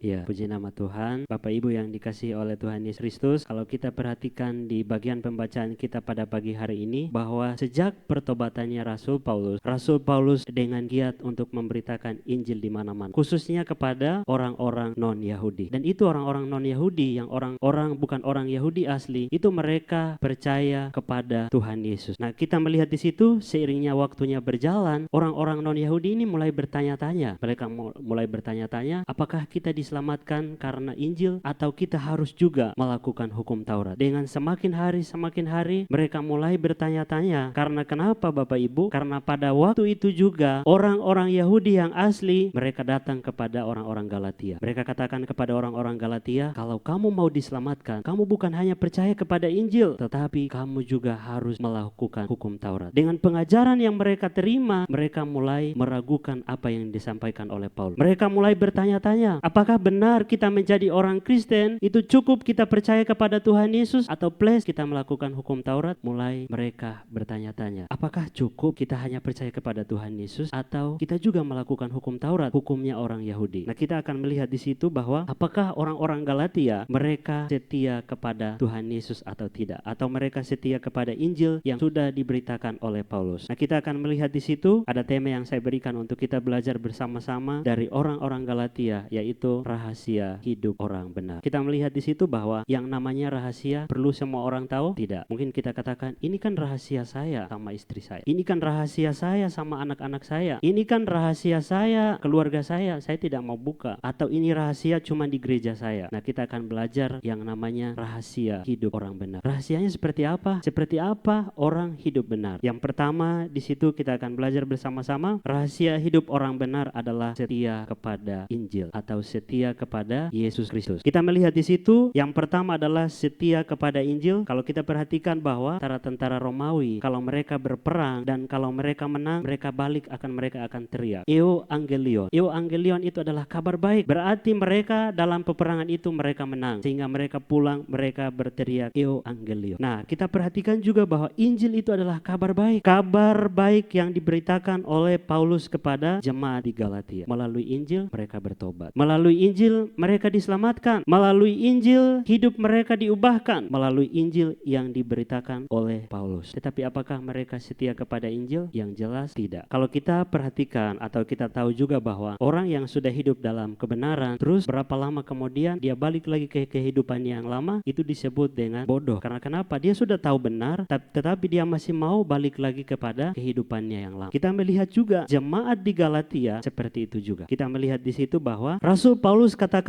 Ya, puji nama Tuhan. Bapak Ibu yang dikasihi oleh Tuhan Yesus Kristus, kalau kita perhatikan di bagian pembacaan kita pada pagi hari ini, bahwa sejak pertobatannya Rasul Paulus dengan giat untuk memberitakan Injil di mana-mana, khususnya kepada orang-orang non-Yahudi. Dan itu orang-orang non-Yahudi yang orang-orang bukan orang Yahudi asli, itu mereka percaya kepada Tuhan Yesus. Nah, kita melihat di situ seiringnya waktunya berjalan, orang-orang non-Yahudi ini mulai bertanya-tanya. Mereka mulai bertanya-tanya, apakah kita diselamatkan karena Injil atau kita harus juga melakukan hukum Taurat. Dengan semakin hari mereka mulai bertanya-tanya. Karena kenapa Bapak Ibu? Karena pada waktu itu juga orang-orang Yahudi yang asli mereka datang kepada orang-orang Galatia. Mereka katakan kepada orang-orang Galatia, kalau kamu mau diselamatkan, kamu bukan hanya percaya kepada Injil, tetapi kamu juga harus melakukan hukum Taurat. Dengan pengajaran yang mereka terima, mereka mulai meragukan apa yang disampaikan oleh Paulus. Mereka mulai bertanya-tanya, apakah benar kita menjadi orang Kristen itu cukup kita percaya kepada Tuhan Yesus atau plus kita melakukan hukum Taurat? Mulai mereka bertanya-tanya, apakah cukup kita hanya percaya kepada Tuhan Yesus atau kita juga melakukan hukum Taurat, hukumnya orang Yahudi. Nah, kita akan melihat di situ bahwa apakah orang-orang Galatia mereka setia kepada Tuhan Yesus atau tidak, atau mereka setia kepada Injil yang sudah diberitakan oleh Paulus. Nah, kita akan melihat di situ ada tema yang saya berikan untuk kita belajar bersama-sama dari orang-orang Galatia, yaitu rahasia hidup orang benar. Kita melihat di situ bahwa yang namanya rahasia perlu semua orang tahu? Tidak. Mungkin kita katakan, ini kan rahasia saya sama istri saya. Ini kan rahasia saya sama anak-anak saya. Ini kan rahasia saya, keluarga saya tidak mau buka. Atau ini rahasia cuma di gereja saya. Nah, kita akan belajar yang namanya rahasia hidup orang benar. Rahasianya seperti apa? Seperti apa orang hidup benar? Yang pertama di situ kita akan belajar bersama-sama, rahasia hidup orang benar adalah setia kepada Injil atau setia kepada Yesus Kristus. Kita melihat di situ yang pertama adalah setia kepada Injil. Kalau kita perhatikan bahwa tentara Romawi kalau mereka berperang dan kalau mereka menang, mereka akan teriak, Euangelion. Euangelion itu adalah kabar baik. Berarti mereka dalam peperangan itu mereka menang. Sehingga mereka pulang, mereka berteriak Euangelion. Nah, kita perhatikan juga bahwa Injil itu adalah kabar baik. Kabar baik yang diberitakan oleh Paulus kepada jemaat di Galatia. Melalui Injil mereka bertobat. Melalui Injil mereka diselamatkan. Melalui Injil hidup mereka diubahkan. Melalui Injil yang diberitakan oleh Paulus. Tetapi apakah mereka setia kepada Injil? Yang jelas tidak. Kalau kita perhatikan atau kita tahu juga bahwa orang yang sudah hidup dalam kebenaran, terus berapa lama kemudian dia balik lagi ke kehidupannya yang lama, itu disebut dengan bodoh. Karena kenapa? Dia sudah tahu benar, tetapi dia masih mau balik lagi kepada kehidupannya yang lama. Kita melihat juga jemaat di Galatia seperti itu juga. Kita melihat di situ bahwa Rasul Paulus katakan